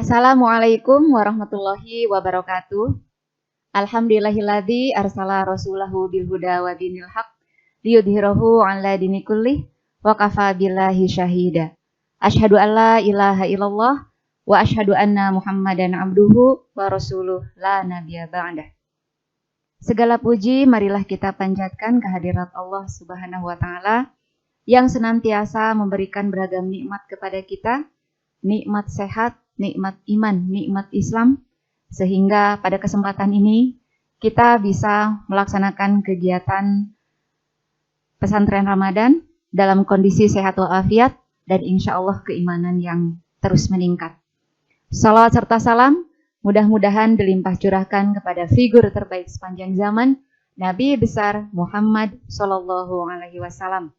Assalamualaikum warahmatullahi wabarakatuh. Alhamdulillahilladzi arsala rasulahu bilhuda wa dinil haq liyudhhirahu 'ala dini kullih wa kafa billahi syahida. Asyhadu an la ilaha illallah wa asyhadu anna Muhammadan abduhu wa rasuluh la nabiyya ba'dah. Segala puji marilah kita panjatkan kehadirat Allah Subhanahu wa taala yang senantiasa memberikan beragam nikmat kepada kita, nikmat sehat, nikmat iman, nikmat Islam, sehingga pada kesempatan ini kita bisa melaksanakan kegiatan pesantren Ramadan dalam kondisi sehat walafiat dan insya Allah keimanan yang terus meningkat. Salawat serta salam mudah-mudahan dilimpah curahkan kepada figur terbaik sepanjang zaman, Nabi besar Muhammad Sallallahu Alaihi Wasallam,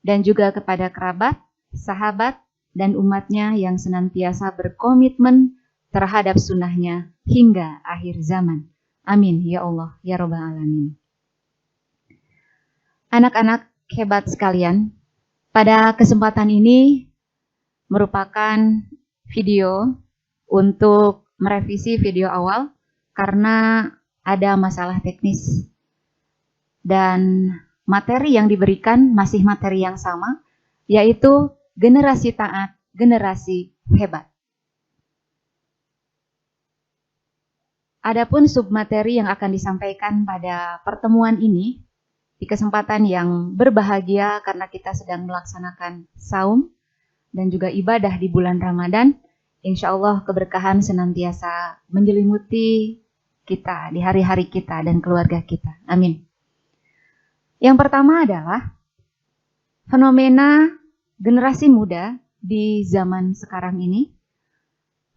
dan juga kepada kerabat, sahabat, dan umatnya yang senantiasa berkomitmen terhadap sunnahnya hingga akhir zaman. Amin ya Allah ya Rabbal Alamin. Anak-anak hebat sekalian, pada kesempatan ini merupakan video untuk merevisi video awal karena ada masalah teknis dan materi yang diberikan masih materi yang sama, yaitu generasi taat, generasi hebat. Adapun submateri yang akan disampaikan pada pertemuan ini di kesempatan yang berbahagia karena kita sedang melaksanakan saum dan juga ibadah di bulan Ramadan, insya Allah keberkahan senantiasa menyelimuti kita di hari-hari kita dan keluarga kita. Amin. Yang pertama adalah fenomena generasi muda di zaman sekarang ini.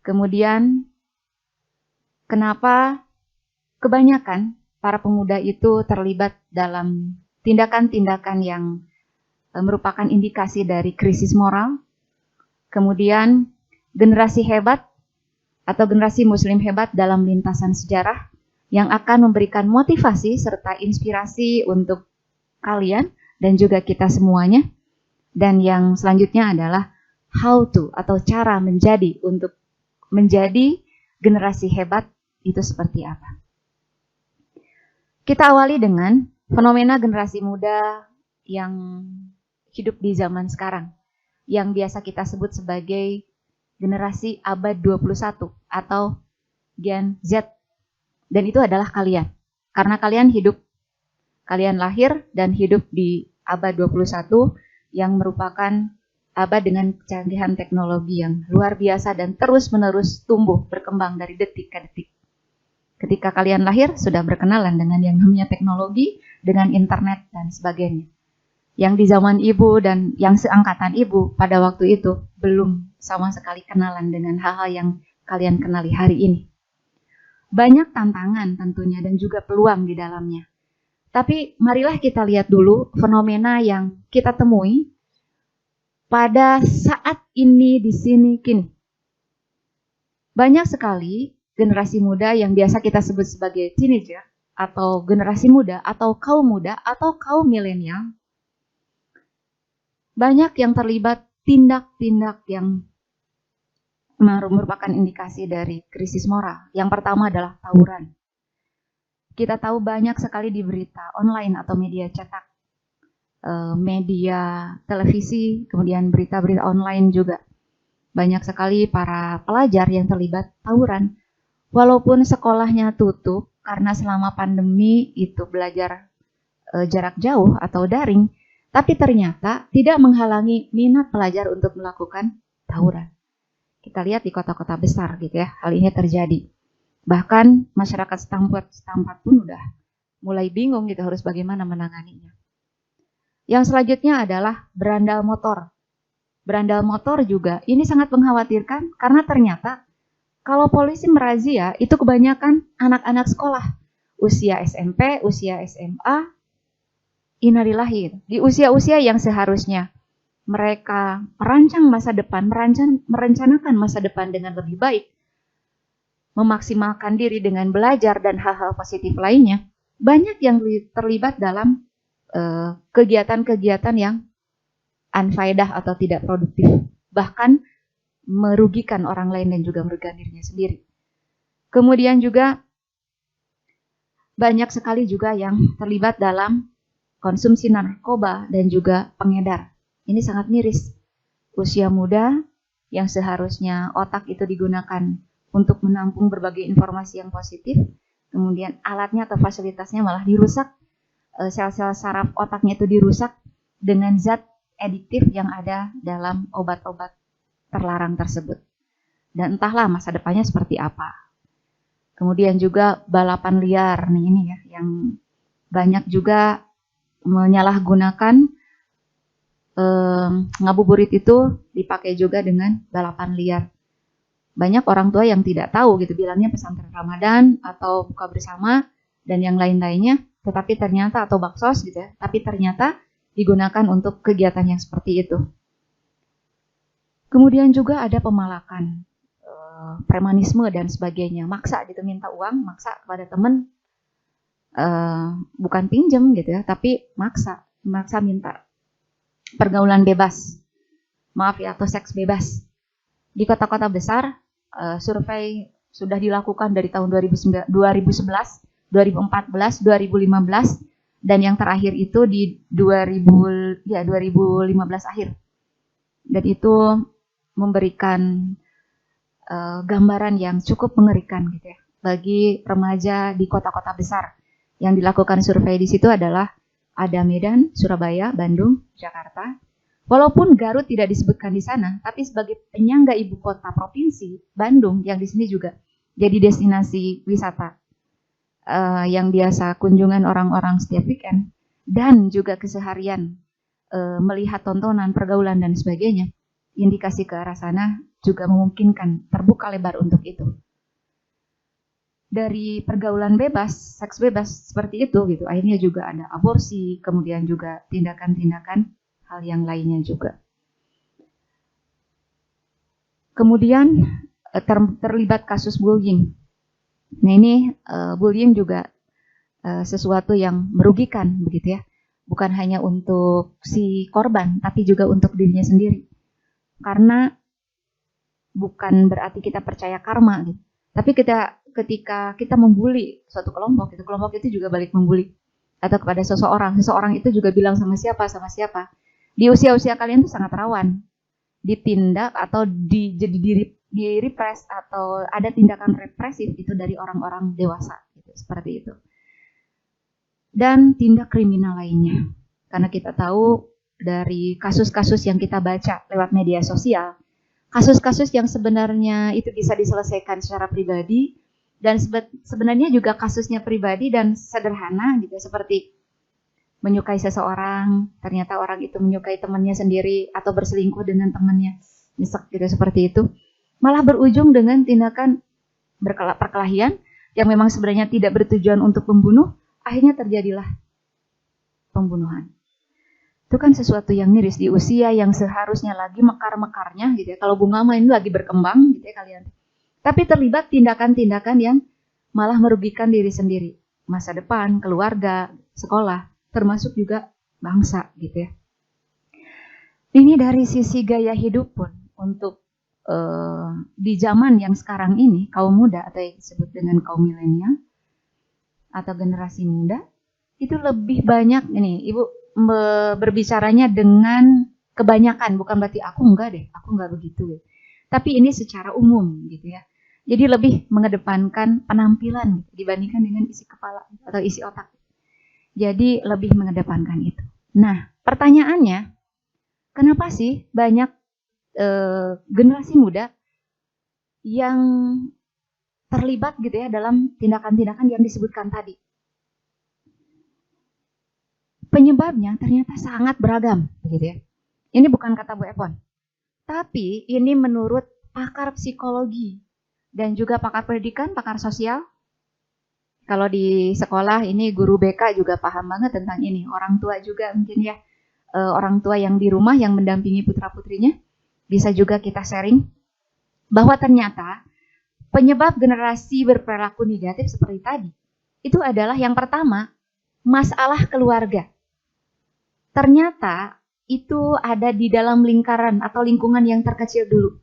Kemudian kenapa kebanyakan para pemuda itu terlibat dalam tindakan-tindakan yang merupakan indikasi dari krisis moral. Kemudian generasi hebat atau generasi muslim hebat dalam lintasan sejarah yang akan memberikan motivasi serta inspirasi untuk kalian dan juga kita semuanya. Dan yang selanjutnya adalah how to atau cara menjadi untuk menjadi generasi hebat itu seperti apa. Kita awali dengan fenomena generasi muda yang hidup di zaman sekarang, yang biasa kita sebut sebagai generasi abad 21 atau Gen Z. Dan itu adalah kalian. Karena kalian lahir dan hidup di abad 21 yang merupakan abad dengan kecanggihan teknologi yang luar biasa dan terus-menerus tumbuh berkembang dari detik ke detik. Ketika kalian lahir sudah berkenalan dengan yang namanya teknologi, dengan internet dan sebagainya. Yang di zaman ibu dan yang seangkatan ibu pada waktu itu belum sama sekali kenalan dengan hal-hal yang kalian kenali hari ini. Banyak tantangan tentunya dan juga peluang di dalamnya. Tapi marilah kita lihat dulu fenomena yang kita temui pada saat ini di sini kini. Banyak sekali generasi muda yang biasa kita sebut sebagai teenager atau generasi muda atau kaum milenial. Banyak yang terlibat tindak-tindak yang merupakan indikasi dari krisis moral. Yang pertama adalah tawuran. Kita tahu banyak sekali di berita online atau media cetak, media televisi, kemudian berita-berita online juga. Banyak sekali para pelajar yang terlibat tawuran. Walaupun sekolahnya tutup karena selama pandemi itu belajar jarak jauh atau daring, tapi ternyata tidak menghalangi minat pelajar untuk melakukan tawuran. Kita lihat di kota-kota besar gitu ya, hal ini terjadi. Bahkan masyarakat setempat pun udah mulai bingung gitu harus bagaimana menanganinya. Yang selanjutnya adalah berandal motor. Berandal motor juga ini sangat mengkhawatirkan karena ternyata kalau polisi merazia itu kebanyakan anak-anak sekolah. Usia SMP, usia SMA, innalillahi. Di usia-usia yang seharusnya mereka merancang masa depan, merencanakan masa depan dengan lebih baik, memaksimalkan diri dengan belajar dan hal-hal positif lainnya, banyak yang terlibat dalam kegiatan-kegiatan yang unfaedah atau tidak produktif. Bahkan merugikan orang lain dan juga merugikan dirinya sendiri. Kemudian juga banyak sekali juga yang terlibat dalam konsumsi narkoba dan juga pengedar. Ini sangat miris. Usia muda yang seharusnya otak itu digunakan untuk menampung berbagai informasi yang positif, kemudian alatnya atau fasilitasnya malah dirusak, sel-sel saraf otaknya itu dirusak dengan zat adiktif yang ada dalam obat-obat terlarang tersebut. Dan entahlah masa depannya seperti apa. Kemudian juga balapan liar, nih ini ya, yang banyak juga menyalahgunakan ngabuburit itu dipakai juga dengan balapan liar. Banyak orang tua yang tidak tahu gitu, bilangnya pesantren Ramadan atau buka bersama dan yang lain-lainnya, tetapi ternyata atau baksos gitu ya, tapi ternyata digunakan untuk kegiatan yang seperti itu. Kemudian juga ada pemalakan, premanisme dan sebagainya, maksa gitu, minta uang, maksa kepada teman, bukan pinjem gitu ya, tapi maksa minta pergaulan bebas, maaf ya, atau seks bebas. Di kota-kota besar, survei sudah dilakukan dari tahun 2011, 2014, 2015, dan yang terakhir itu di 2015 akhir. Dan itu memberikan gambaran yang cukup mengerikan gitu ya bagi remaja di kota-kota besar. Yang dilakukan survei di situ adalah ada Medan, Surabaya, Bandung, Jakarta. Walaupun Garut tidak disebutkan di sana, tapi sebagai penyangga ibu kota provinsi, Bandung yang di sini juga jadi destinasi wisata yang biasa kunjungan orang-orang setiap weekend dan juga keseharian melihat tontonan, pergaulan dan sebagainya. Indikasi ke arah sana juga memungkinkan terbuka lebar untuk itu. Dari pergaulan bebas, seks bebas seperti itu gitu, akhirnya juga ada aborsi, kemudian juga tindakan-tindakan hal yang lainnya juga. Kemudian terlibat kasus bullying. Nah ini bullying juga sesuatu yang merugikan begitu ya, bukan hanya untuk si korban, tapi juga untuk dirinya sendiri. Karena bukan berarti kita percaya karma gitu. Tapi ketika kita membuli suatu kelompok itu juga balik membuli. Atau kepada seseorang itu juga bilang sama siapa. Di usia-usia kalian itu sangat rawan ditindak atau jadi di-repress atau ada tindakan represif itu dari orang-orang dewasa gitu, seperti itu. Dan tindak kriminal lainnya. Karena kita tahu dari kasus-kasus yang kita baca lewat media sosial, kasus-kasus yang sebenarnya itu bisa diselesaikan secara pribadi dan sebenarnya juga kasusnya pribadi dan sederhana gitu, seperti menyukai seseorang, ternyata orang itu menyukai temannya sendiri atau berselingkuh dengan temannya, nyesek gitu seperti itu, malah berujung dengan tindakan perkelahian yang memang sebenarnya tidak bertujuan untuk membunuh, akhirnya terjadilah pembunuhan. Itu kan sesuatu yang miris di usia yang seharusnya lagi mekar-mekarnya gitu ya. Kalau bunga ini lagi berkembang gitu ya kalian. Tapi terlibat tindakan-tindakan yang malah merugikan diri sendiri, masa depan, keluarga, sekolah, termasuk juga bangsa gitu ya. Ini dari sisi gaya hidup pun untuk di zaman yang sekarang ini, kaum muda atau yang disebut dengan kaum milenial atau generasi muda itu lebih banyak ini Ibu berbicaranya dengan kebanyakan, bukan berarti aku enggak begitu. Tapi ini secara umum gitu ya. Jadi lebih mengedepankan penampilan dibandingkan dengan isi kepala atau isi otak. Jadi lebih mengedepankan itu. Nah, pertanyaannya, kenapa sih banyak generasi muda yang terlibat gitu ya dalam tindakan-tindakan yang disebutkan tadi? Penyebabnya ternyata sangat beragam, begitu ya. Ini bukan kata Bu Epon, tapi ini menurut pakar psikologi dan juga pakar pendidikan, pakar sosial. Kalau di sekolah ini guru BK juga paham banget tentang ini. Orang tua juga mungkin ya, orang tua yang di rumah yang mendampingi putra-putrinya, bisa juga kita sharing bahwa ternyata penyebab generasi berperilaku negatif seperti tadi, itu adalah yang pertama, masalah keluarga. Ternyata itu ada di dalam lingkaran atau lingkungan yang terkecil dulu.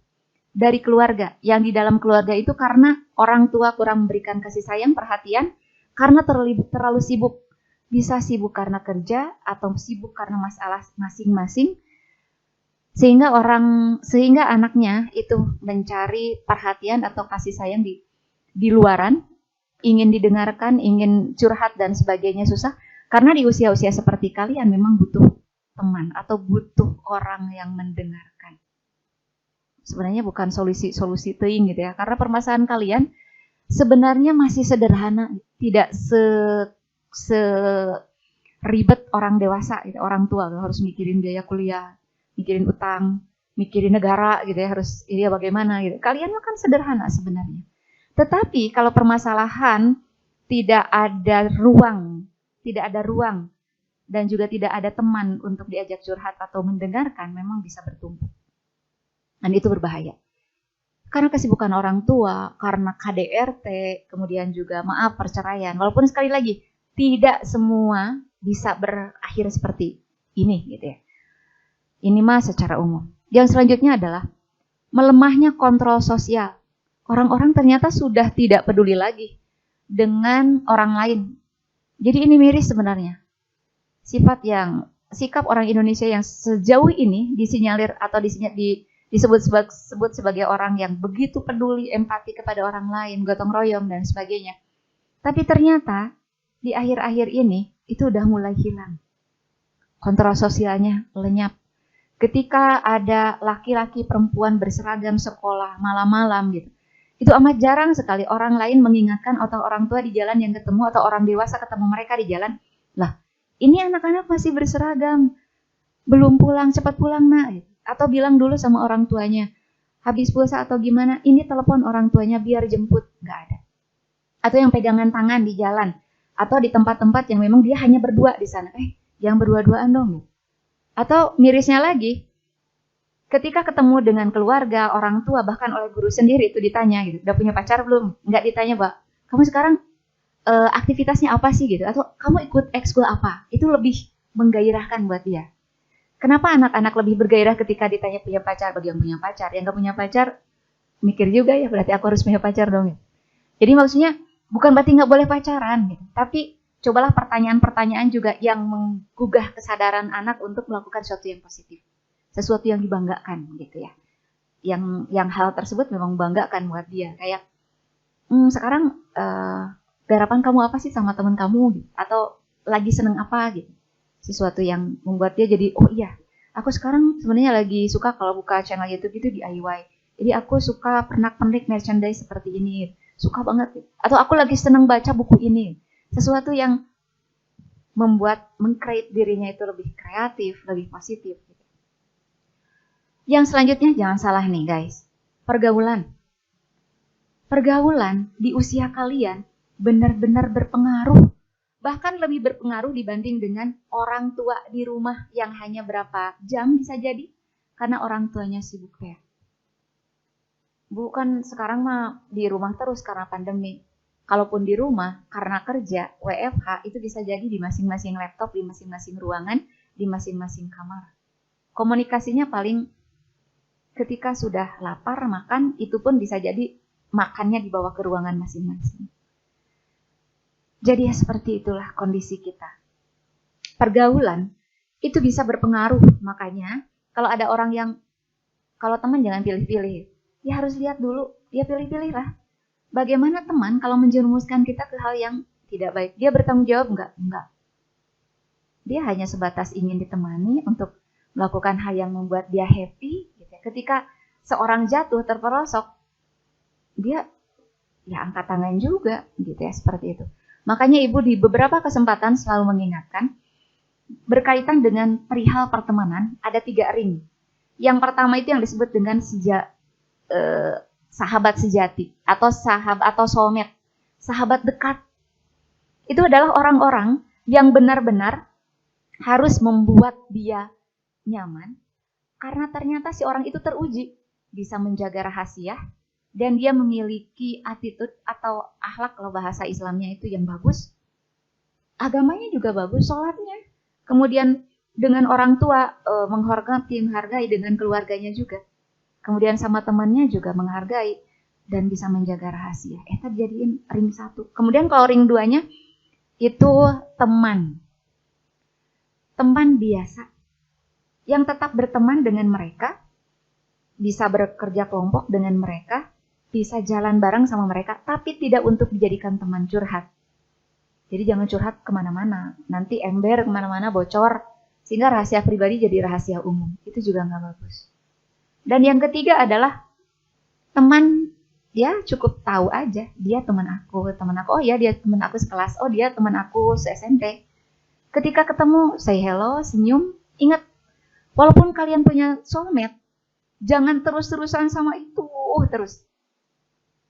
dari keluarga. Yang di dalam keluarga itu karena orang tua kurang memberikan kasih sayang, perhatian, karena terlalu sibuk. Bisa sibuk karena kerja atau sibuk karena masalah masing-masing, sehingga anaknya itu mencari perhatian atau kasih sayang di luaran, ingin didengarkan, ingin curhat dan sebagainya susah. Karena di usia-usia seperti kalian memang butuh teman atau butuh orang yang mendengarkan. Sebenarnya bukan solusi teuing gitu ya. Karena permasalahan kalian sebenarnya masih sederhana, tidak ribet orang dewasa gitu. Orang tua harus mikirin biaya kuliah, mikirin utang, mikirin negara gitu ya, harus ini bagaimana gitu. Kalian kan sederhana sebenarnya. Tetapi kalau permasalahan tidak ada ruang dan juga tidak ada teman untuk diajak curhat atau mendengarkan, memang bisa bertumbuh. Dan itu berbahaya. Karena kesibukan orang tua, karena KDRT, kemudian juga perceraian. Walaupun sekali lagi tidak semua bisa berakhir seperti ini gitu ya. Ini mah secara umum. Yang selanjutnya adalah melemahnya kontrol sosial. Orang-orang ternyata sudah tidak peduli lagi dengan orang lain. Jadi ini miris sebenarnya. Sikap orang Indonesia yang sejauh ini disinyalir atau disebut sebagai orang yang begitu peduli, empati kepada orang lain, gotong royong dan sebagainya. Tapi ternyata di akhir-akhir ini itu udah mulai hilang. Kontrol sosialnya lenyap. Ketika ada laki-laki perempuan berseragam sekolah malam-malam gitu, itu amat jarang sekali orang lain mengingatkan atau orang tua di jalan yang ketemu atau orang dewasa ketemu mereka di jalan. Lah, ini anak-anak masih berseragam, belum pulang, cepat pulang nak. Atau bilang dulu sama orang tuanya, habis pulsa atau gimana, ini telepon orang tuanya biar jemput, nggak ada. Atau yang pegangan tangan di jalan, atau di tempat-tempat yang memang dia hanya berdua di sana, yang berdua-duaan dong. Atau mirisnya lagi, ketika ketemu dengan keluarga, orang tua, bahkan oleh guru sendiri itu ditanya gitu, udah punya pacar belum? Nggak ditanya, Mbak, kamu sekarang aktivitasnya apa sih gitu? Atau kamu ikut ekskul apa? Itu lebih menggairahkan buat dia. Kenapa anak-anak lebih bergairah ketika ditanya punya pacar? Bagi yang punya pacar, yang nggak punya pacar, mikir juga ya, berarti aku harus punya pacar dong. Jadi maksudnya bukan berarti nggak boleh pacaran, gitu. Tapi cobalah pertanyaan-pertanyaan juga yang menggugah kesadaran anak untuk melakukan sesuatu yang positif, sesuatu yang dibanggakan, gitu ya. Yang hal tersebut memang membanggakan buat dia. Kayak sekarang garapan kamu apa sih sama teman kamu? Gitu. Atau lagi seneng apa gitu? Sesuatu yang membuat dia jadi, oh iya, aku sekarang sebenarnya lagi suka kalau buka channel YouTube itu DIY. Jadi aku suka pernak-pernik merchandise seperti ini, suka banget. Atau aku lagi seneng baca buku ini. Sesuatu yang membuat meng-create dirinya itu lebih kreatif, lebih positif. Yang selanjutnya jangan salah nih guys, pergaulan. Pergaulan di usia kalian benar-benar berpengaruh. Bahkan lebih berpengaruh dibanding dengan orang tua di rumah yang hanya berapa jam bisa jadi. Karena orang tuanya sibuk ya. Bukan sekarang mah di rumah terus karena pandemi. Kalaupun di rumah karena kerja, WFH itu bisa jadi di masing-masing laptop, di masing-masing ruangan, di masing-masing kamar. Komunikasinya paling ketika sudah lapar makan, itu pun bisa jadi makannya dibawa ke ruangan masing-masing. Jadi ya seperti itulah kondisi kita. Pergaulan itu bisa berpengaruh. Makanya kalau ada orang yang, kalau teman jangan pilih-pilih. Ya harus lihat dulu, dia pilih-pilih lah. Bagaimana teman kalau menjerumuskan kita ke hal yang tidak baik? Dia bertanggung jawab enggak? Enggak. Dia hanya sebatas ingin ditemani untuk melakukan hal yang membuat dia happy. Gitu. Ketika seorang jatuh terperosok, dia ya angkat tangan juga, gitu ya, seperti itu. Makanya ibu di beberapa kesempatan selalu mengingatkan berkaitan dengan perihal pertemanan ada 3 ring. Yang pertama itu yang disebut dengan sahabat sejati atau soulmate, sahabat dekat. Itu adalah orang-orang yang benar-benar harus membuat dia nyaman karena ternyata si orang itu teruji bisa menjaga rahasia. Dan dia memiliki attitude atau akhlak, kalau bahasa Islamnya itu yang bagus. Agamanya juga bagus, sholatnya. Kemudian dengan orang tua menghargai dengan keluarganya juga. Kemudian sama temannya juga menghargai dan bisa menjaga rahasia. Eta dijadiin ring 1. Kemudian kalau ring 2-nya itu teman. Teman biasa yang tetap berteman dengan mereka, bisa bekerja kelompok dengan mereka, bisa jalan bareng sama mereka, tapi tidak untuk dijadikan teman curhat. Jadi jangan curhat kemana-mana, nanti ember kemana-mana bocor, sehingga rahasia pribadi jadi rahasia umum. Itu juga nggak bagus. Dan yang ketiga adalah teman, dia cukup tahu aja, dia teman aku, oh ya dia teman aku sekelas, oh dia teman aku se-SMP. Ketika ketemu, say hello, senyum, ingat, walaupun kalian punya soulmate, jangan terus-terusan sama itu terus.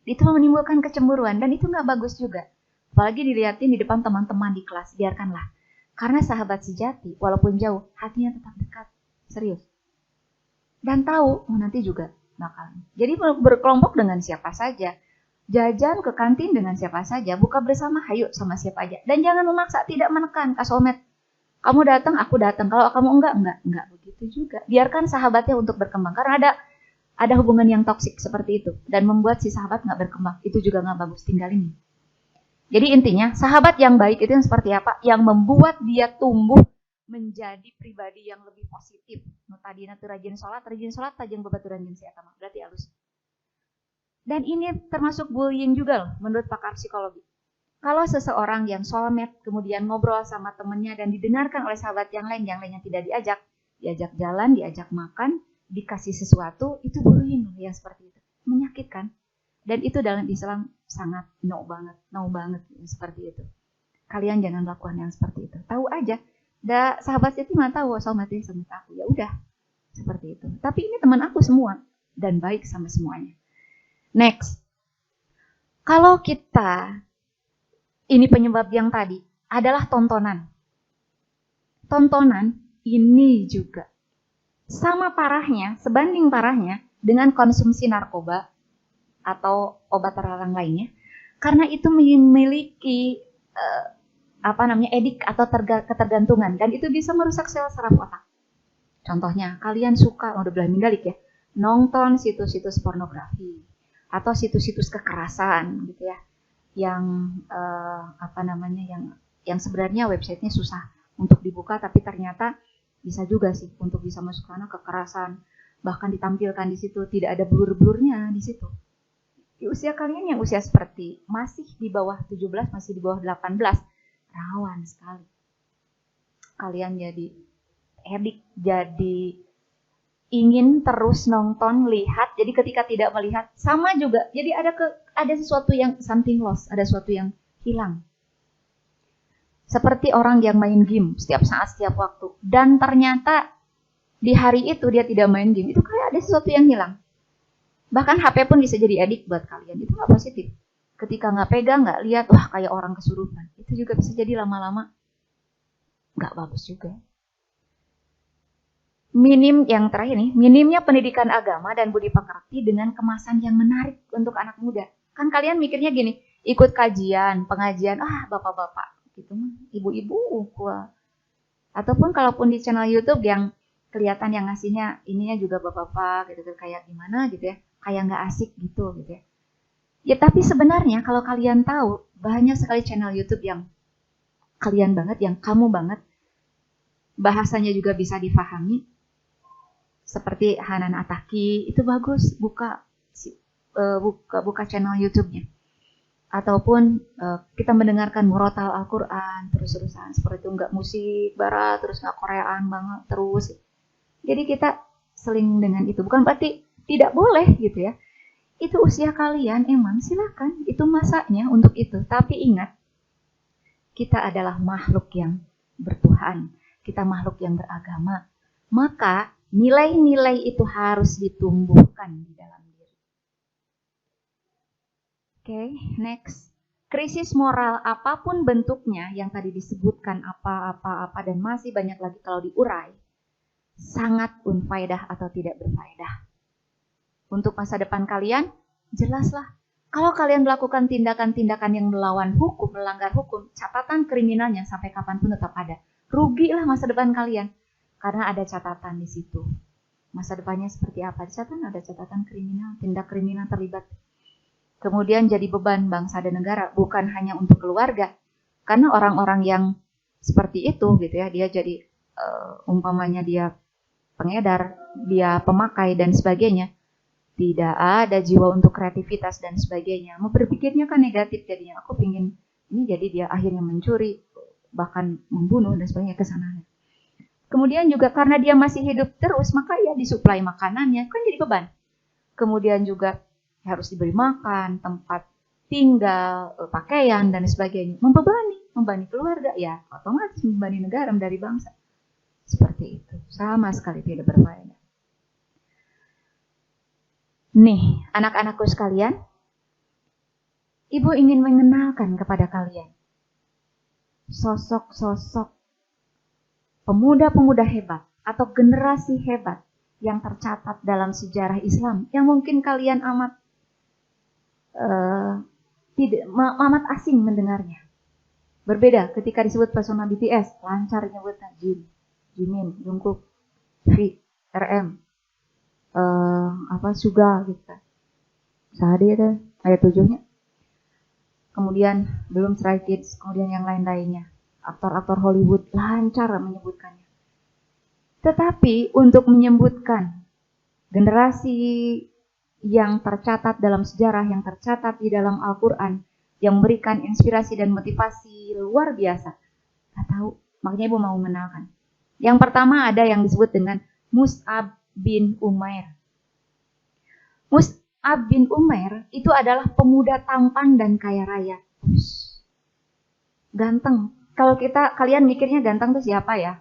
Itu menimbulkan kecemburuan dan itu nggak bagus juga. Apalagi dilihatin di depan teman-teman di kelas, biarkanlah. Karena sahabat sejati, walaupun jauh, hatinya tetap dekat, serius. Dan tahu, nanti juga bakal. Jadi berkelompok dengan siapa saja. Jajan ke kantin dengan siapa saja, buka bersama, hayu sama siapa aja. Dan jangan memaksa, tidak menekan, soulmate. Kamu datang, aku datang. Kalau kamu enggak begitu juga. Biarkan sahabatnya untuk berkembang. Karena ada hubungan yang toksik seperti itu. Dan membuat si sahabat nggak berkembang. Itu juga nggak bagus, tinggalin. Jadi intinya, sahabat yang baik itu yang seperti apa? Yang membuat dia tumbuh menjadi pribadi yang lebih positif. Tadina tuh rajin sholat, tajang babaturan jeung si eta mah. Berarti halus. Dan ini termasuk bullying juga loh, menurut pakar psikologi. Kalau seseorang yang soulmate kemudian ngobrol sama temennya dan didengarkan oleh sahabat yang lainnya tidak diajak jalan, diajak makan, dikasih sesuatu, itu bullying yang seperti itu. Menyakitkan. Dan itu dalam Islam sangat no banget seperti itu. Kalian jangan lakukan yang seperti itu. Tahu aja, sahabat itu mah tahu soulmate sama aku, ya udah seperti itu. Tapi ini teman aku semua dan baik sama semuanya. Next, kalau kita, ini penyebab yang tadi, adalah tontonan. Tontonan ini juga sama parahnya, sebanding parahnya dengan konsumsi narkoba atau obat terlarang lainnya. Karena itu memiliki edik atau ketergantungan. Dan itu bisa merusak sel saraf otak. Contohnya, kalian suka, udah belah mindalik ya, nonton situs-situs pornografi. Atau situs-situs kekerasan gitu ya, yang yang sebenarnya websitenya susah untuk dibuka, tapi ternyata bisa juga sih untuk bisa masuk ke kekerasan, bahkan ditampilkan di situ, tidak ada blur-blurnya di situ. Di usia kalian yang usia seperti masih di bawah 17, masih di bawah 18, rawan sekali kalian jadi edik, jadi ingin terus nonton, lihat. Jadi ketika tidak melihat, sama juga. Jadi ada sesuatu yang something lost, ada sesuatu yang hilang. Seperti orang yang main game setiap saat, setiap waktu. Dan ternyata di hari itu dia tidak main game. Itu kayak ada sesuatu yang hilang. Bahkan HP pun bisa jadi edik buat kalian. Itu nggak positif. Ketika nggak pegang, nggak lihat, wah kayak orang kesurupan. Itu juga bisa jadi lama-lama nggak bagus juga. Yang terakhir nih, minimnya pendidikan agama dan budi pekerti dengan kemasan yang menarik untuk anak muda. Kan kalian mikirnya gini, ikut kajian, pengajian, bapak-bapak gitu mah, ibu-ibu ataupun kalaupun di channel YouTube yang kelihatan yang ngasihnya ininya juga bapak-bapak gitu, kayak gimana gitu ya, kayak nggak asik gitu ya. Ya tapi sebenarnya kalau kalian tahu, banyak sekali channel YouTube yang kalian banget, yang kamu banget, bahasanya juga bisa difahami. Seperti Hanan Ataki, itu bagus, buka channel YouTube-nya. Ataupun kita mendengarkan murotal Al-Quran terus-terusan, seperti itu, nggak musik barat, terus nggak Koreaan banget terus. Jadi kita seling dengan itu, bukan berarti tidak boleh gitu ya. Itu usia kalian, emang silakan, itu masanya untuk itu. Tapi ingat, kita adalah makhluk yang bertuhan, kita makhluk yang beragama. Maka nilai-nilai itu harus ditumbuhkan di dalam diri. Oke, next. Krisis moral apapun bentuknya yang tadi disebutkan apa dan masih banyak lagi kalau diurai, sangat unfaedah atau tidak berfaedah. Untuk masa depan kalian, jelaslah. Kalau kalian melakukan tindakan-tindakan yang melawan hukum, melanggar hukum, catatan kriminalnya sampai kapanpun tetap ada. Rugilah masa depan kalian. Karena ada catatan di situ. masa depannya seperti apa. Di sana ada catatan kriminal, tindak kriminal terlibat. Kemudian jadi beban bangsa dan negara, bukan hanya untuk keluarga. Karena orang-orang yang seperti itu gitu ya, dia jadi umpamanya dia pengedar, dia pemakai dan sebagainya. Tidak ada jiwa untuk kreativitas dan sebagainya. Mau berpikirnya kan negatif jadinya. Aku pingin ini, jadi dia akhirnya mencuri, bahkan membunuh dan sebagainya ke sana. Kemudian juga karena dia masih hidup terus, maka ya disuplai makanannya, kan jadi beban. Kemudian juga harus diberi makan, tempat tinggal, pakaian dan sebagainya. Membebani keluarga, ya otomatis membebani negara dari bangsa. Seperti itu, sama sekali tidak berfaedah. Nih, anak-anakku sekalian, Ibu ingin mengenalkan kepada kalian sosok-sosok pemuda-pemuda hebat atau generasi hebat yang tercatat dalam sejarah Islam yang mungkin kalian amat asing mendengarnya. Berbeda ketika disebut pesona BTS, lancar nyebutnya Jimin, Jungkook, V, RM, Suga gitu kan. Sahadi ada ayat 7-nya. Kemudian belum Stray Kids, kemudian yang lain-lainnya. Aktor-aktor Hollywood lancar menyebutkannya. Tetapi untuk menyebutkan generasi yang tercatat dalam sejarah, yang tercatat di dalam Al-Quran, yang memberikan inspirasi dan motivasi luar biasa, nggak tahu. Makanya Ibu mau mengenalkan. Yang pertama ada yang disebut dengan Mus'ab bin Umair. Mus'ab bin Umair itu adalah pemuda tampan dan kaya raya. Ganteng. Kalau kalian mikirnya ganteng itu siapa ya?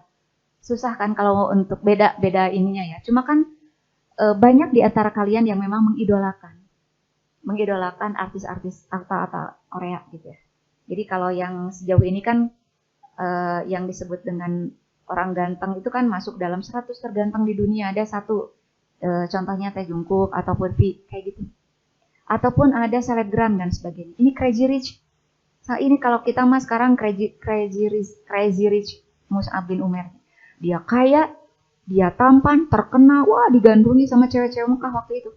Susah kan kalau untuk beda ininya ya. Cuma kan banyak di antara kalian yang memang mengidolakan artis-artis atau Korea gitu ya. Jadi kalau yang sejauh ini kan yang disebut dengan orang ganteng itu kan masuk dalam 100 terganteng di dunia. Ada satu contohnya Tae Jungkook ataupun V kayak gitu. Ataupun ada selebgram dan sebagainya. Ini Crazy Rich. Nah, ini kalau kita mah sekarang Crazy Rich Mus'ab bin Umair. Dia kaya, dia tampan, terkenal, wah digandrungi sama cewek-cewek Mekah waktu itu.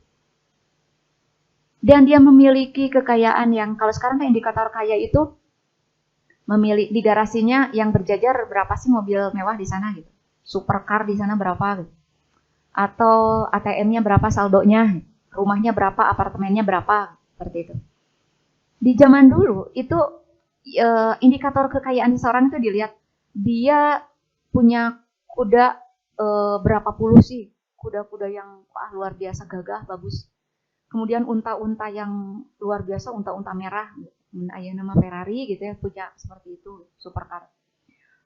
Dan dia memiliki kekayaan yang kalau sekarang kan indikator kaya itu memiliki di garasinya yang berjajar berapa sih mobil mewah di sana gitu. Supercar di sana berapa gitu. Atau ATM-nya berapa saldonya, rumahnya berapa, apartemennya berapa, seperti itu. Di zaman dulu itu indikator kekayaan seseorang itu dilihat dia punya kuda berapa puluh sih, kuda-kuda yang luar biasa gagah, bagus. Kemudian unta-unta yang luar biasa, unta-unta merah, ayah nama Ferrari gitu ya, punya seperti itu, supercar.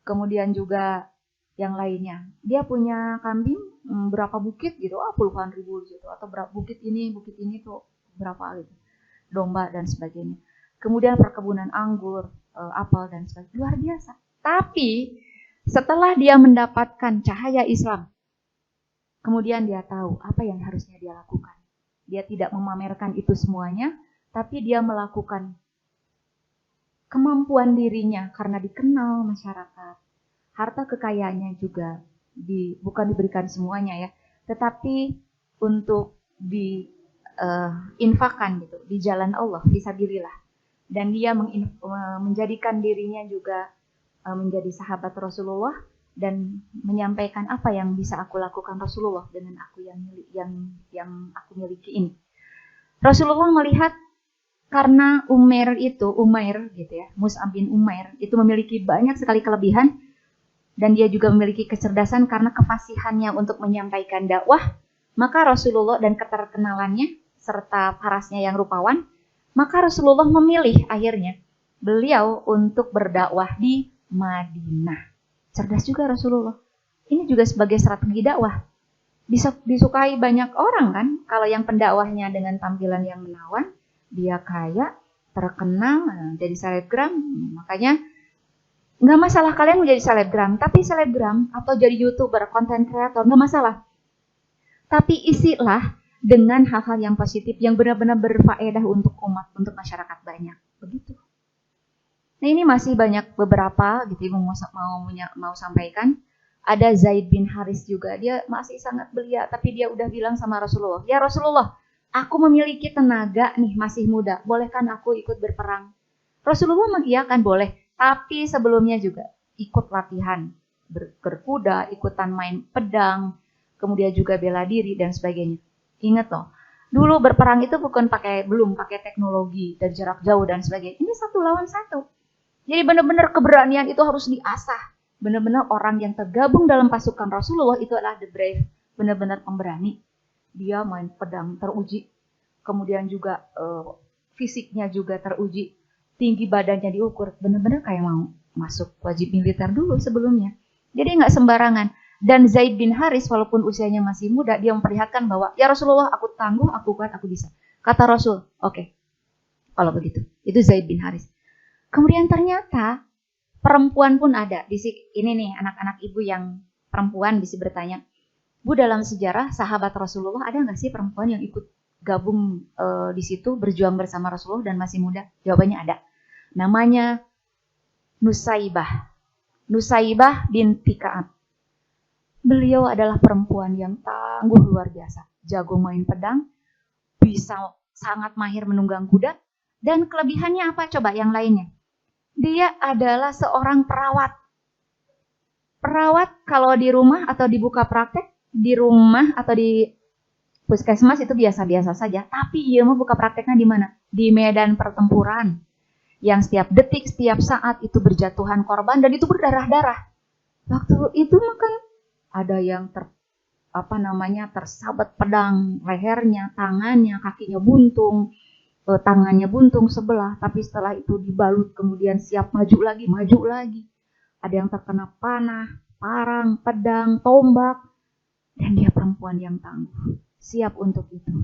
Kemudian juga yang lainnya, dia punya kambing berapa bukit gitu, puluhan ribu gitu, atau berapa bukit ini tuh berapa gitu, domba dan sebagainya. Kemudian perkebunan anggur, apel dan sebagainya, luar biasa. Tapi setelah dia mendapatkan cahaya Islam, kemudian dia tahu apa yang harusnya dia lakukan. Dia tidak memamerkan itu semuanya, tapi dia melakukan kemampuan dirinya karena dikenal masyarakat. Harta kekayaannya juga bukan diberikan semuanya ya, tetapi untuk diinfakkan gitu di jalan Allah, fisabilillah. Dan dia menjadikan dirinya juga menjadi sahabat Rasulullah dan menyampaikan apa yang bisa aku lakukan Rasulullah dengan aku yang aku miliki ini. Rasulullah melihat karena Umair gitu ya, Mus'ab bin Umair itu memiliki banyak sekali kelebihan dan dia juga memiliki kecerdasan karena kefasihannya untuk menyampaikan dakwah, maka Rasulullah dan keterkenalannya serta parasnya yang rupawan, maka Rasulullah memilih akhirnya beliau untuk berdakwah di Madinah. Cerdas juga Rasulullah. Ini juga sebagai strategi dakwah. Disukai banyak orang kan, kalau yang pendakwahnya dengan tampilan yang menawan, dia kaya, terkenal, jadi selebgram, makanya nggak masalah kalian menjadi selebgram, tapi selebgram atau jadi YouTuber, content creator, nggak masalah. Tapi isilah dengan hal-hal yang positif, yang benar-benar berfaedah untuk umat, untuk masyarakat banyak. Begitu. Nah ini masih banyak beberapa gitu mau sampaikan. Ada Zaid bin Haris juga, dia masih sangat belia, tapi dia udah bilang sama Rasulullah, ya Rasulullah, aku memiliki tenaga nih, masih muda, bolehkan aku ikut berperang? Rasulullah mengiyakan boleh, tapi sebelumnya juga ikut latihan, berkuda, ikutan main pedang, kemudian juga bela diri dan sebagainya. Ingat loh, dulu berperang itu belum pakai teknologi dan jarak jauh dan sebagainya. Ini 1 lawan 1. Jadi benar-benar keberanian itu harus diasah. Benar-benar orang yang tergabung dalam pasukan Rasulullah itu adalah the brave, benar-benar pemberani. Dia main pedang teruji, kemudian juga fisiknya juga teruji, tinggi badannya diukur, benar-benar kayak mau masuk wajib militer dulu sebelumnya. Jadi nggak sembarangan. Dan Zaid bin Haris walaupun usianya masih muda, dia memperlihatkan bahwa ya Rasulullah, aku tangguh, aku kuat, aku bisa. Kata Rasul, oke, kalau begitu. Itu Zaid bin Haris. Kemudian ternyata perempuan pun ada. Ini nih anak-anak ibu yang perempuan bisa bertanya, Bu, dalam sejarah sahabat Rasulullah ada nggak sih perempuan yang ikut gabung di situ berjuang bersama Rasulullah dan masih muda? Jawabannya ada. Namanya Nusaibah binti Ka'ab. Beliau adalah perempuan yang tangguh luar biasa, jago main pedang, bisa sangat mahir menunggang kuda, dan kelebihannya apa coba yang lainnya? Dia adalah seorang perawat. Perawat kalau di rumah atau dibuka praktek, di rumah atau di puskesmas itu biasa-biasa saja. Tapi ia mau buka prakteknya di mana? Di medan pertempuran. Yang setiap detik, setiap saat itu berjatuhan korban dan itu berdarah-darah. Waktu itu makan ada yang tersabat pedang lehernya, tangannya, kakinya buntung. Tangannya buntung sebelah, tapi setelah itu dibalut kemudian siap maju lagi. Ada yang terkena panah, parang, pedang, tombak, dan dia perempuan yang tangguh, siap untuk itu.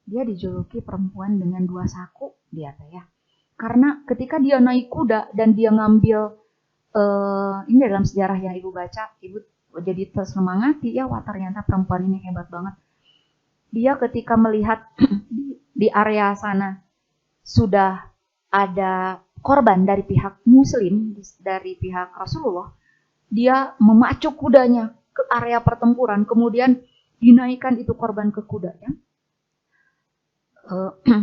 Dia dijuluki perempuan dengan 2 saku, dia ya. Karena ketika dia naik kuda dan dia ngambil, ini dalam sejarah yang ibu baca, ibu jadi tersemangati, ya wah ternyata perempuan ini hebat banget. Dia ketika melihat di area sana sudah ada korban dari pihak muslim, dari pihak Rasulullah, dia memacu kudanya ke area pertempuran, kemudian dinaikkan itu korban ke kudanya.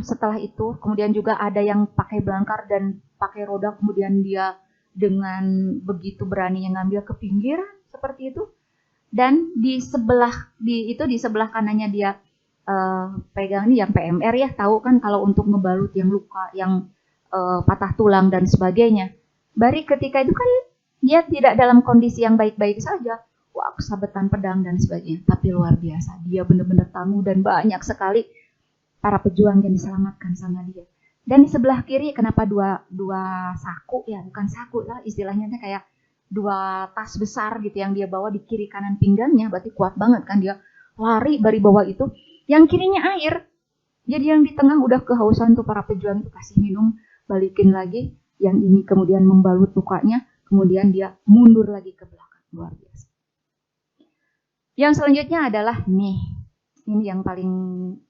Setelah itu kemudian juga ada yang pakai belangkar dan pakai roda, kemudian dia dengan begitu beraninya ngambil ke pinggiran seperti itu. Dan di sebelah kanannya dia pegang ini yang PMR ya, tahu kan kalau untuk ngebalut yang luka, yang patah tulang dan sebagainya. Bari ketika itu kan dia tidak dalam kondisi yang baik-baik saja, wah kesabetan pedang dan sebagainya, tapi luar biasa, dia benar-benar tangguh dan banyak sekali para pejuang yang diselamatkan sama dia. Dan di sebelah kiri kenapa dua saku ya, bukan saku lah istilahnya kayak 2 tas besar gitu yang dia bawa di kiri kanan pinggangnya, berarti kuat banget kan dia lari dari bawah itu. Yang kirinya air, jadi yang di tengah udah kehausan tuh para pejuang itu kasih minum, balikin lagi, yang ini kemudian membalut lukanya, kemudian dia mundur lagi ke belakang, luar biasa. Yang selanjutnya adalah ini yang paling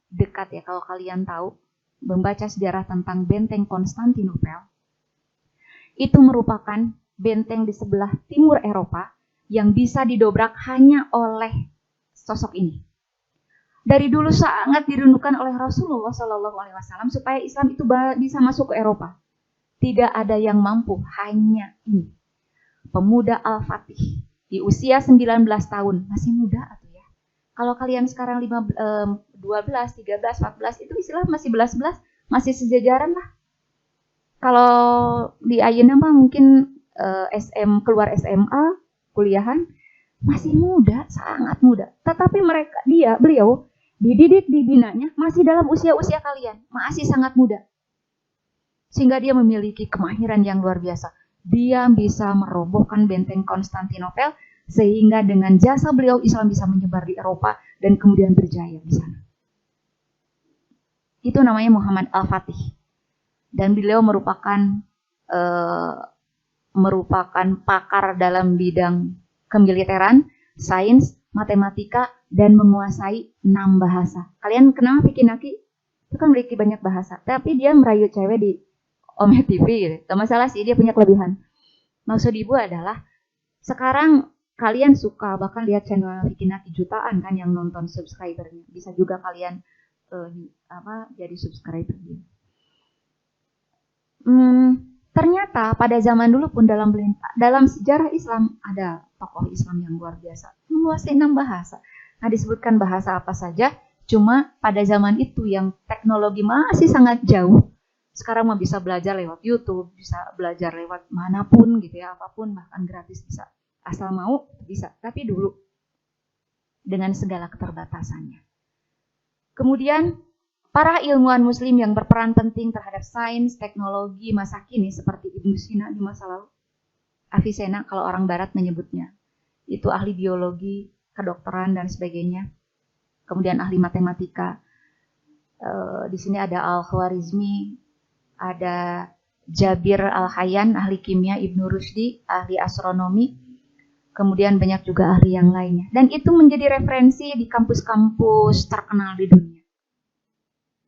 dekat ya kalau kalian tahu, membaca sejarah tentang benteng Konstantinopel, itu merupakan benteng di sebelah timur Eropa yang bisa didobrak hanya oleh sosok ini. Dari dulu sangat dirindukan oleh Rasulullah SAW supaya Islam itu bisa masuk ke Eropa. Tidak ada yang mampu, hanya ini. Pemuda Al-Fatih di usia 19 tahun, masih muda atau ya. Kalau kalian sekarang 12, 13, 14 itu istilah masih 11, masih sejajaran lah. Kalau di Ayeuna mah mungkin keluar SMA, kuliahan, masih muda, sangat muda. Tetapi beliau dididik, dibinanya masih dalam usia-usia kalian, masih sangat muda. Sehingga dia memiliki kemahiran yang luar biasa. Dia bisa merobohkan benteng Konstantinopel, sehingga dengan jasa beliau Islam bisa menyebar di Eropa dan kemudian berjaya di sana. Itu namanya Muhammad Al-Fatih. Dan beliau merupakan pakar dalam bidang kemiliteran, sains, matematika, dan menguasai 6 bahasa. Kalian kenal Vicky Naki? Itu kan memiliki banyak bahasa. Tapi dia merayu cewek di TV gitu. Gak masalah sih, dia punya kelebihan. Maksud ibu adalah, sekarang kalian suka bahkan lihat channel Vicky Nati jutaan kan yang nonton subscribernya, bisa juga kalian jadi subscriber dia. Ternyata pada zaman dulu pun dalam sejarah Islam ada tokoh Islam yang luar biasa, menguasai 6 bahasa. Nah, disebutkan bahasa apa saja, cuma pada zaman itu yang teknologi masih sangat jauh. Sekarang mah bisa belajar lewat YouTube, bisa belajar lewat manapun gitu ya, apapun bahkan gratis bisa. Asal mau bisa, tapi dulu dengan segala keterbatasannya. Kemudian para ilmuwan muslim yang berperan penting terhadap sains, teknologi masa kini seperti Ibnu Sina di masa lalu, Avicenna kalau orang barat menyebutnya, itu ahli biologi, kedokteran dan sebagainya. Kemudian ahli matematika. Di sini ada Al-Khwarizmi, ada Jabir Al-Hayyan, ahli kimia, Ibnu Rushdi, ahli astronomi. Kemudian banyak juga ahli yang lainnya. Dan itu menjadi referensi di kampus-kampus terkenal di dunia.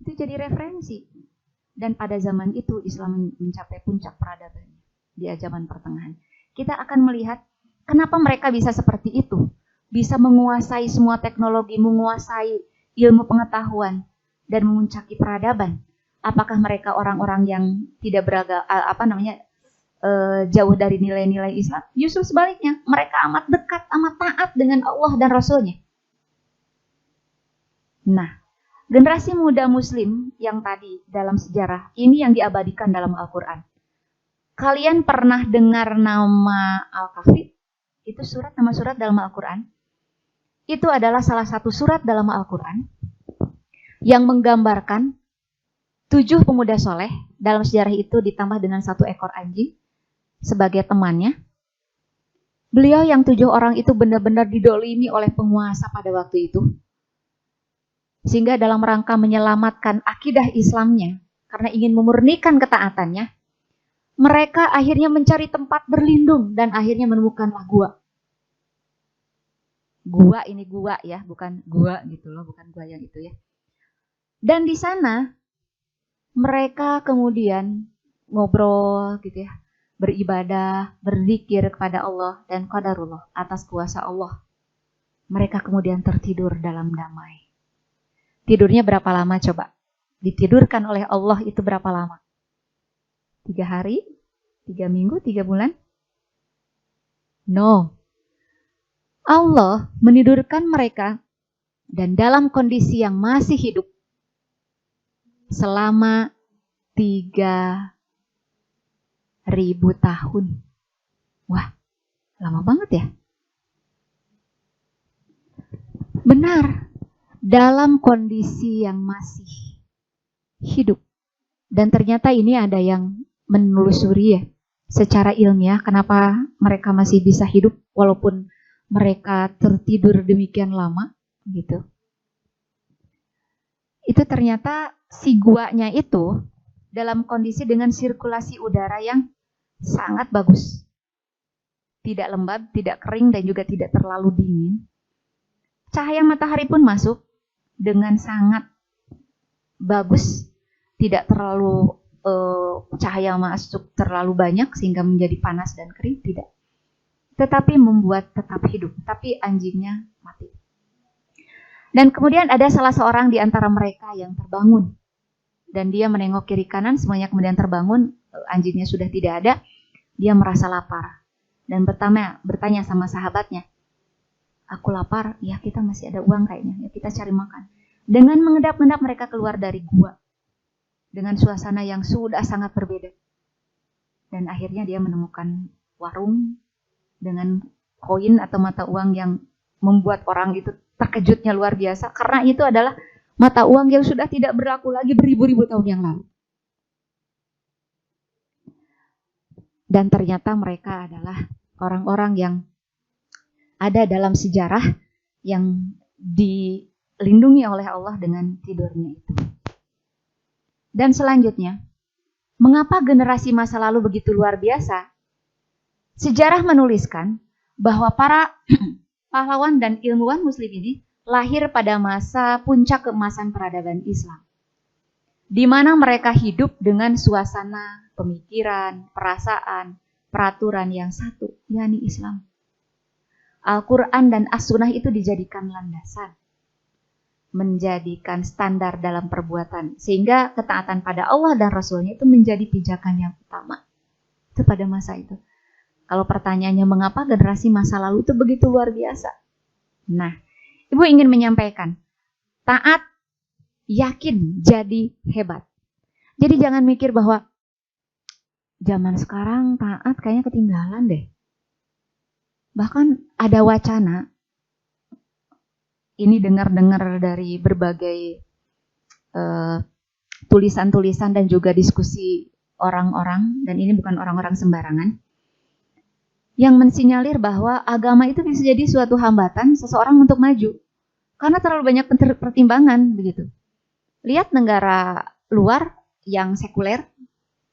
Itu jadi referensi. Dan pada zaman itu Islam mencapai puncak peradabannya di zaman pertengahan. Kita akan melihat kenapa mereka bisa seperti itu. Bisa menguasai semua teknologi, menguasai ilmu pengetahuan, dan memuncaki peradaban. Apakah mereka orang-orang yang tidak jauh dari nilai-nilai Islam? Justru sebaliknya, mereka amat dekat, amat taat dengan Allah dan Rasulnya. Nah, generasi muda muslim yang tadi dalam sejarah, ini yang diabadikan dalam Al-Quran. Kalian pernah dengar nama Al-Kahfi? Itu nama surat dalam Al-Quran. Itu adalah salah satu surat dalam Al-Quran yang menggambarkan 7 pemuda soleh. Dalam sejarah itu ditambah dengan 1 ekor anjing sebagai temannya. Beliau yang 7 orang itu benar-benar didolimi oleh penguasa pada waktu itu. Sehingga dalam rangka menyelamatkan akidah Islamnya, karena ingin memurnikan ketaatannya, mereka akhirnya mencari tempat berlindung dan akhirnya menemukanlah gua. Gua ini gua ya, bukan gua gitu loh, bukan gua yang itu ya. Dan di sana mereka kemudian ngobrol gitu ya, beribadah, berzikir kepada Allah dan qadarullah, atas kuasa Allah. Mereka kemudian tertidur dalam damai. Tidurnya berapa lama coba? Ditidurkan oleh Allah itu berapa lama? 3 hari? 3 minggu? 3 bulan? No. Allah menidurkan mereka dan dalam kondisi yang masih hidup selama 3.000 tahun. Wah, lama banget ya. Benar, dalam kondisi yang masih hidup. Dan ternyata ini ada yang menelusuri ya, secara ilmiah kenapa mereka masih bisa hidup walaupun mereka tertidur demikian lama gitu. Itu ternyata si guanya itu dalam kondisi dengan sirkulasi udara yang sangat bagus. Tidak lembab, tidak kering dan juga tidak terlalu dingin. Cahaya matahari pun masuk dengan sangat bagus, tidak terlalu cahaya masuk terlalu banyak sehingga menjadi panas dan kering, tidak. Tetapi membuat tetap hidup, tapi anjingnya mati. Dan kemudian ada salah seorang di antara mereka yang terbangun. Dan dia menengok kiri kanan, semuanya kemudian terbangun, anjingnya sudah tidak ada, dia merasa lapar. Dan bertanya sama sahabatnya, aku lapar, ya kita masih ada uang kayaknya, ya kita cari makan. Dengan mengedap-ngedap mereka keluar dari gua. Dengan suasana yang sudah sangat berbeda. Dan akhirnya dia menemukan warung dengan koin atau mata uang yang membuat orang itu terkejutnya luar biasa. Karena itu adalah mata uang yang sudah tidak berlaku lagi beribu-ribu tahun yang lalu. Dan ternyata mereka adalah orang-orang yang ada dalam sejarah yang dilindungi oleh Allah dengan tidurnya itu. Dan selanjutnya, mengapa generasi masa lalu begitu luar biasa? Sejarah menuliskan bahwa para pahlawan dan ilmuwan muslim ini lahir pada masa puncak keemasan peradaban Islam. Di mana mereka hidup dengan suasana pemikiran, perasaan, peraturan yang satu, yakni Islam. Al-Quran dan As-Sunnah itu dijadikan landasan, menjadikan standar dalam perbuatan, sehingga ketaatan pada Allah dan Rasulnya itu menjadi pijakan yang utama. Itu pada masa itu. Kalau pertanyaannya mengapa generasi masa lalu itu begitu luar biasa? Nah, Ibu ingin menyampaikan, taat, yakin, jadi hebat. Jadi jangan mikir bahwa zaman sekarang taat kayaknya ketinggalan deh. Bahkan ada wacana, ini dengar-dengar dari berbagai tulisan-tulisan dan juga diskusi orang-orang, dan ini bukan orang-orang sembarangan, yang mensinyalir bahwa agama itu bisa jadi suatu hambatan seseorang untuk maju. Karena terlalu banyak pertimbangan, begitu. Lihat negara luar yang sekuler,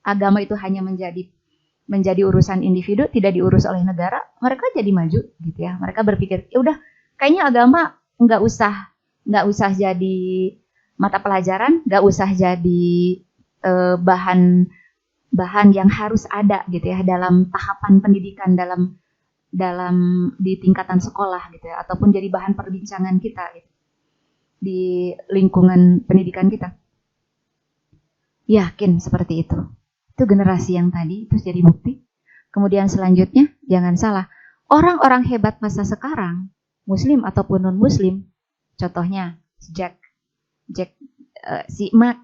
agama itu hanya menjadi urusan individu, tidak diurus oleh negara, mereka jadi maju, gitu ya. Mereka berpikir, ya udah, kayaknya agama nggak usah jadi mata pelajaran, nggak usah jadi bahan yang harus ada, gitu ya, dalam tahapan pendidikan, dalam di tingkatan sekolah, gitu ya, ataupun jadi bahan perbincangan kita, gitu, di lingkungan pendidikan kita. Yakin seperti itu. Itu generasi yang tadi, itu jadi bukti. Kemudian selanjutnya, jangan salah, orang-orang hebat masa sekarang, Muslim ataupun non-Muslim, contohnya si Mark,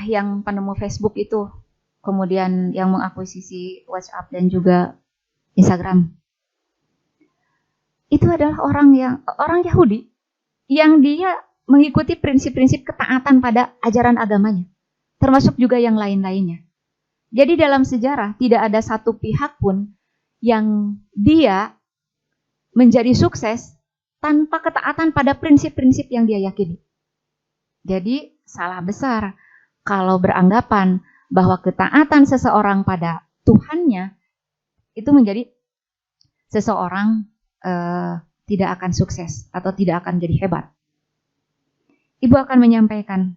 yang penemu Facebook itu, kemudian yang mengakuisisi WhatsApp dan juga Instagram. Itu adalah orang Yahudi yang dia mengikuti prinsip-prinsip ketaatan pada ajaran agamanya, termasuk juga yang lain-lainnya. Jadi dalam sejarah tidak ada satu pihak pun yang dia menjadi sukses tanpa ketaatan pada prinsip-prinsip yang dia yakini. Jadi salah besar kalau beranggapan bahwa ketaatan seseorang pada Tuhannya itu menjadi seseorang tidak akan sukses atau tidak akan jadi hebat. Ibu akan menyampaikan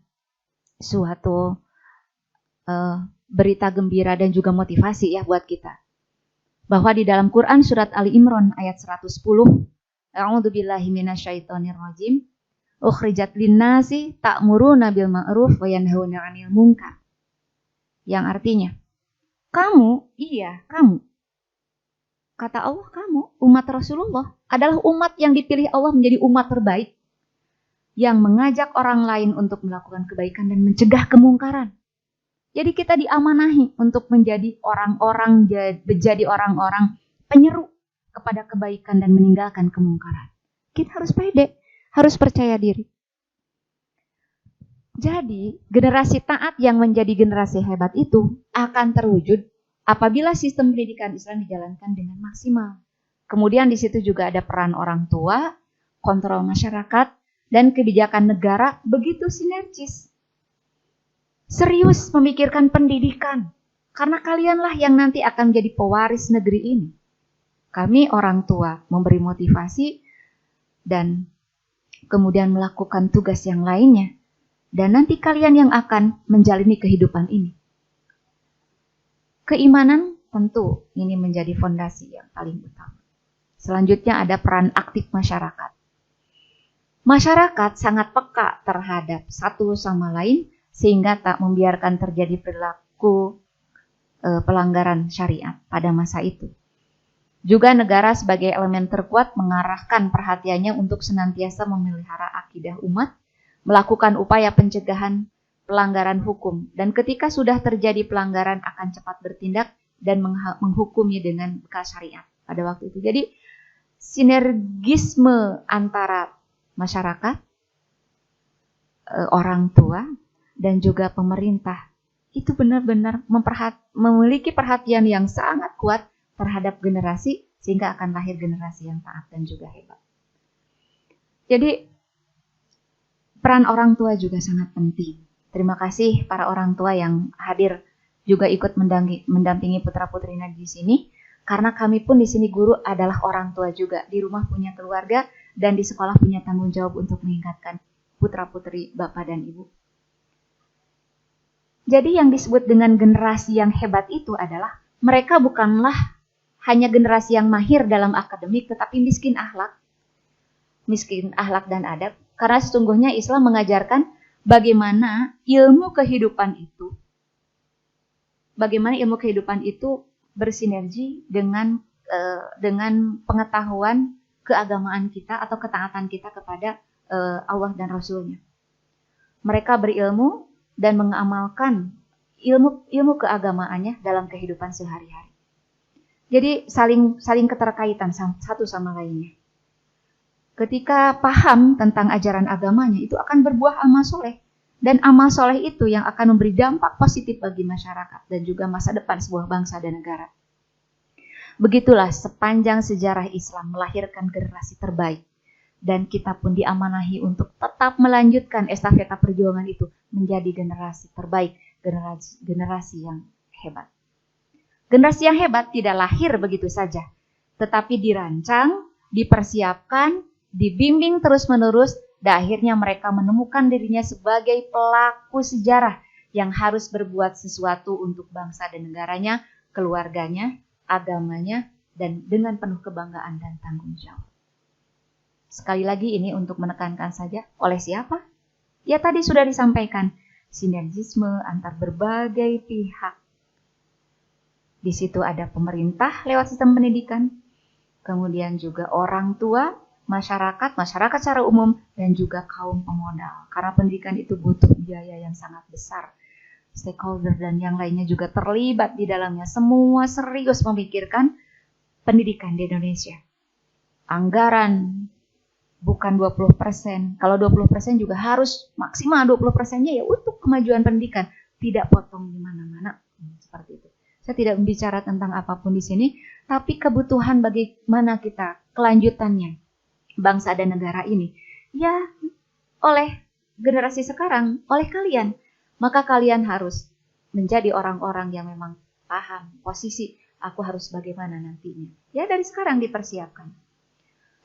suatu berita gembira dan juga motivasi ya buat kita. Bahwa di dalam Quran surat Ali Imran ayat 110, A'udzubillahi minasyaitonirrajim, ukhrijat linnasi ta'muruna bil ma'ruf wa yanhauna 'anil munkar. Yang artinya, kamu, kata Allah, kamu, umat Rasulullah, adalah umat yang dipilih Allah menjadi umat terbaik, yang mengajak orang lain untuk melakukan kebaikan dan mencegah kemungkaran. Jadi kita diamanahi untuk menjadi orang-orang penyeru kepada kebaikan dan meninggalkan kemungkaran. Kita harus pede, harus percaya diri. Jadi generasi taat yang menjadi generasi hebat itu akan terwujud apabila sistem pendidikan Islam dijalankan dengan maksimal. Kemudian di situ juga ada peran orang tua, kontrol masyarakat, dan kebijakan negara begitu sinergis. Serius memikirkan pendidikan, karena kalianlah yang nanti akan menjadi pewaris negeri ini. Kami orang tua memberi motivasi dan kemudian melakukan tugas yang lainnya. Dan nanti kalian yang akan menjalani kehidupan ini. Keimanan tentu ini menjadi fondasi yang paling utama. Selanjutnya ada peran aktif masyarakat. Masyarakat sangat peka terhadap satu sama lain sehingga tak membiarkan terjadi perilaku pelanggaran syariat pada masa itu. Juga negara sebagai elemen terkuat mengarahkan perhatiannya untuk senantiasa memelihara akidah umat, melakukan upaya pencegahan pelanggaran hukum, dan ketika sudah terjadi pelanggaran akan cepat bertindak dan menghukumnya dengan bekal syariat pada waktu itu. Jadi sinergisme antara masyarakat, orang tua, dan juga pemerintah itu benar-benar memiliki perhatian yang sangat kuat terhadap generasi sehingga akan lahir generasi yang taat dan juga hebat. Jadi peran orang tua juga sangat penting. Terima kasih para orang tua yang hadir juga ikut mendampingi putra-putri di sini. Karena kami pun di sini guru adalah orang tua juga. Di rumah punya keluarga dan di sekolah punya tanggung jawab untuk meningkatkan putra-putri Bapak dan Ibu. Jadi yang disebut dengan generasi yang hebat itu adalah mereka bukanlah hanya generasi yang mahir dalam akademik tetapi miskin akhlak dan adab. Karena sesungguhnya Islam mengajarkan bagaimana ilmu kehidupan itu bersinergi dengan pengetahuan keagamaan kita atau ketaatan kita kepada Allah dan Rasul-Nya. Mereka berilmu dan mengamalkan ilmu keagamaannya dalam kehidupan sehari-hari. Jadi saling keterkaitan satu sama lainnya. Ketika paham tentang ajaran agamanya, itu akan berbuah amal soleh. Dan amal soleh itu yang akan memberi dampak positif bagi masyarakat dan juga masa depan sebuah bangsa dan negara. Begitulah sepanjang sejarah Islam melahirkan generasi terbaik. Dan kita pun diamanahi untuk tetap melanjutkan estafeta perjuangan itu menjadi generasi terbaik, generasi yang hebat. Generasi yang hebat tidak lahir begitu saja, tetapi dirancang, dipersiapkan, dibimbing terus-menerus, dan akhirnya mereka menemukan dirinya sebagai pelaku sejarah yang harus berbuat sesuatu untuk bangsa dan negaranya, keluarganya, agamanya, dan dengan penuh kebanggaan dan tanggung jawab. Sekali lagi ini untuk menekankan saja, oleh siapa? Ya tadi sudah disampaikan, sinergisme antar berbagai pihak. Di situ ada pemerintah lewat sistem pendidikan, kemudian juga orang tua, masyarakat secara umum, dan juga kaum pemodal. Karena pendidikan itu butuh biaya yang sangat besar. Stakeholder dan yang lainnya juga terlibat di dalamnya. Semua serius memikirkan pendidikan di Indonesia. Anggaran bukan 20%. Kalau 20% juga harus maksimal 20%-nya ya untuk kemajuan pendidikan. Tidak potong di mana-mana. Seperti itu. Saya tidak membicara tentang apapun di sini, tapi kebutuhan bagaimana kita kelanjutannya bangsa dan negara ini. Ya, oleh generasi sekarang, oleh kalian. Maka kalian harus menjadi orang-orang yang memang paham posisi aku harus bagaimana nantinya. Ya, dari sekarang dipersiapkan.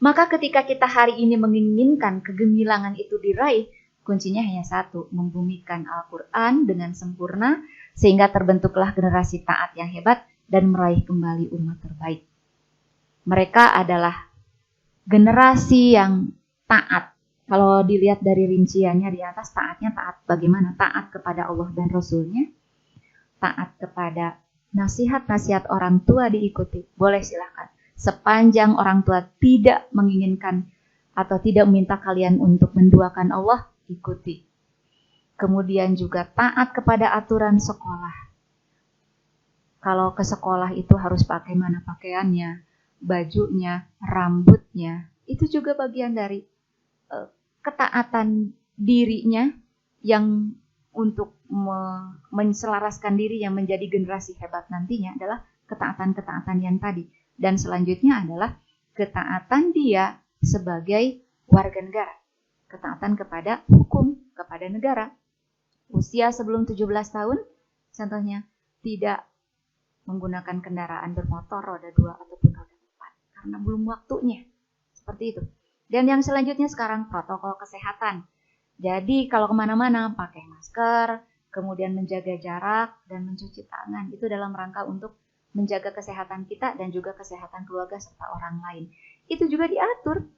Maka ketika kita hari ini menginginkan kegemilangan itu diraih, kuncinya hanya satu, membumikan Al-Quran dengan sempurna, sehingga terbentuklah generasi taat yang hebat dan meraih kembali umat terbaik. Mereka adalah generasi yang taat. Kalau dilihat dari rinciannya di atas, taatnya taat bagaimana? Taat kepada Allah dan Rasul-Nya, taat kepada nasihat-nasihat orang tua diikuti. Boleh silakan. Sepanjang orang tua tidak menginginkan atau tidak meminta kalian untuk menduakan Allah, ikuti. Kemudian juga taat kepada aturan sekolah. Kalau ke sekolah itu harus pakai mana pakaiannya, bajunya, rambutnya. Itu juga bagian dari ketaatan dirinya yang untuk menselaraskan diri yang menjadi generasi hebat nantinya adalah ketaatan-ketaatan yang tadi. Dan selanjutnya adalah ketaatan dia sebagai warga negara. Ketaatan kepada hukum, kepada negara. Usia sebelum 17 tahun, contohnya tidak menggunakan kendaraan bermotor roda 2 ataupun roda 4. Karena belum waktunya. Seperti itu. Dan yang selanjutnya sekarang protokol kesehatan. Jadi kalau kemana-mana pakai masker, kemudian menjaga jarak dan mencuci tangan. Itu dalam rangka untuk menjaga kesehatan kita dan juga kesehatan keluarga serta orang lain. Itu juga diatur,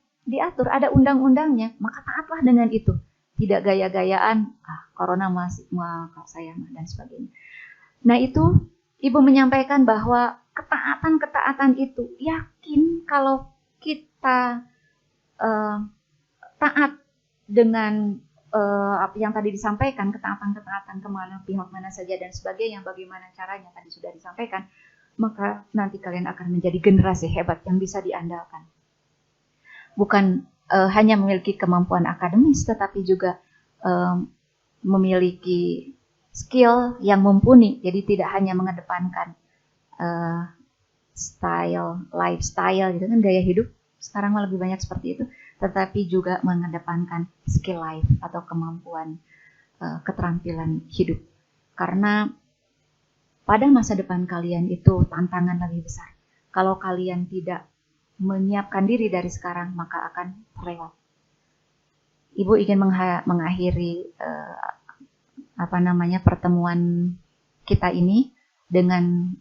ada undang-undangnya, maka taatlah dengan itu. Tidak gaya-gayaan, corona masih saya dan sebagainya. Nah itu Ibu menyampaikan bahwa ketaatan itu yakin kalau kita taat dengan apa yang tadi disampaikan, ketaatan kemana pihak mana saja dan sebagainya, bagaimana caranya tadi sudah disampaikan, maka nanti kalian akan menjadi generasi hebat yang bisa diandalkan. Bukan hanya memiliki kemampuan akademis, tetapi juga memiliki skill yang mumpuni. Jadi tidak hanya mengedepankan lifestyle gitu kan, gaya hidup. Sekarang lebih banyak seperti itu. Tetapi juga mengedepankan skill life atau kemampuan keterampilan hidup. Karena pada masa depan kalian itu tantangan lebih besar. Kalau kalian tidak menyiapkan diri dari sekarang, maka akan terlewat. Ibu ingin mengakhiri pertemuan kita ini dengan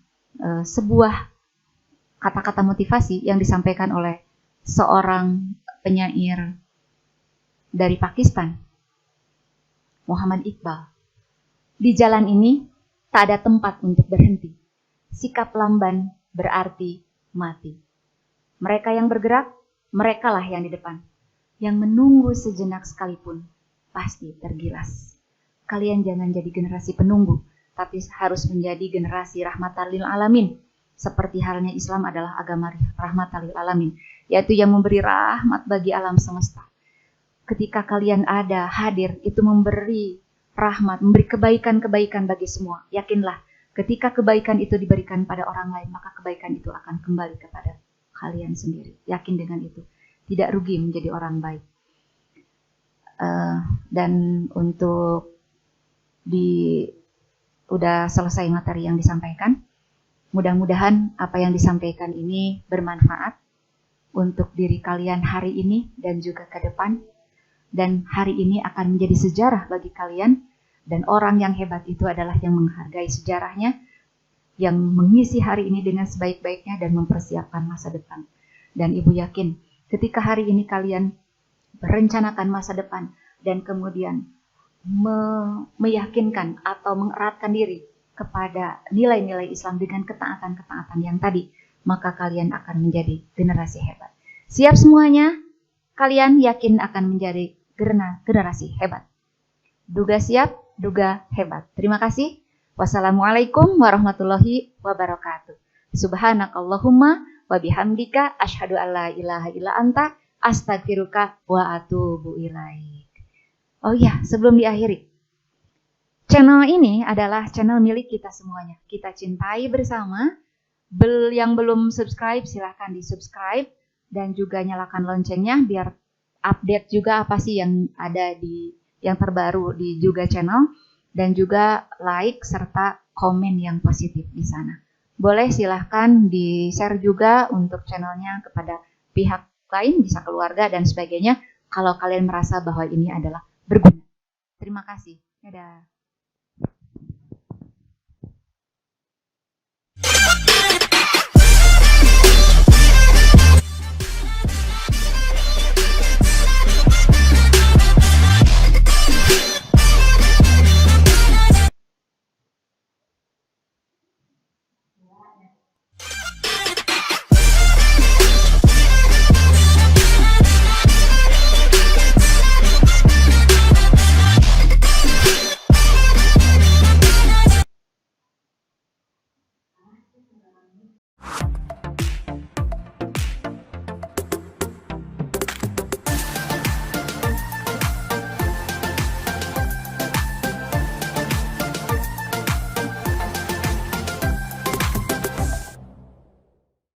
sebuah kata-kata motivasi yang disampaikan oleh seorang penyair dari Pakistan, Muhammad Iqbal. Di jalan ini tak ada tempat untuk berhenti. Sikap lamban berarti mati. Mereka yang bergerak, merekalah yang di depan. Yang menunggu sejenak sekalipun pasti tergilas. Kalian jangan jadi generasi penunggu, tapi harus menjadi generasi rahmatan lil alamin. Seperti halnya Islam adalah agama rahmatan lil alamin, yaitu yang memberi rahmat bagi alam semesta. Ketika kalian ada, hadir, itu memberi rahmat, memberi kebaikan-kebaikan bagi semua. Yakinlah, ketika kebaikan itu diberikan pada orang lain, maka kebaikan itu akan kembali kepada kalian sendiri. Yakin dengan itu. Tidak rugi menjadi orang baik. Dan untuk udah selesai materi yang disampaikan. Mudah-mudahan apa yang disampaikan ini bermanfaat untuk diri kalian hari ini dan juga ke depan. Dan hari ini akan menjadi sejarah bagi kalian. Dan orang yang hebat itu adalah yang menghargai sejarahnya, yang mengisi hari ini dengan sebaik-baiknya dan mempersiapkan masa depan. Dan Ibu yakin ketika hari ini kalian merencanakan masa depan dan kemudian meyakinkan atau mengeratkan diri kepada nilai-nilai Islam dengan ketaatan-ketaatan yang tadi, maka kalian akan menjadi generasi hebat. Siap semuanya? Kalian yakin akan menjadi generasi hebat. Duga siap, duga hebat. Terima kasih. Wassalamualaikum warahmatullahi wabarakatuh. Subhanakallahumma wa bihamdika asyhadu an la ilaha illa anta astaghfiruka wa atubu ilaik. Oh iya, sebelum diakhiri. Channel ini adalah channel milik kita semuanya. Kita cintai bersama. Yang belum subscribe silahkan di-subscribe dan juga nyalakan loncengnya biar update juga apa sih yang ada yang terbaru di juga channel, dan juga like serta komen yang positif di sana. Boleh silahkan di-share juga untuk channelnya kepada pihak lain, bisa keluarga dan sebagainya, kalau kalian merasa bahwa ini adalah berguna. Terima kasih. Dadah.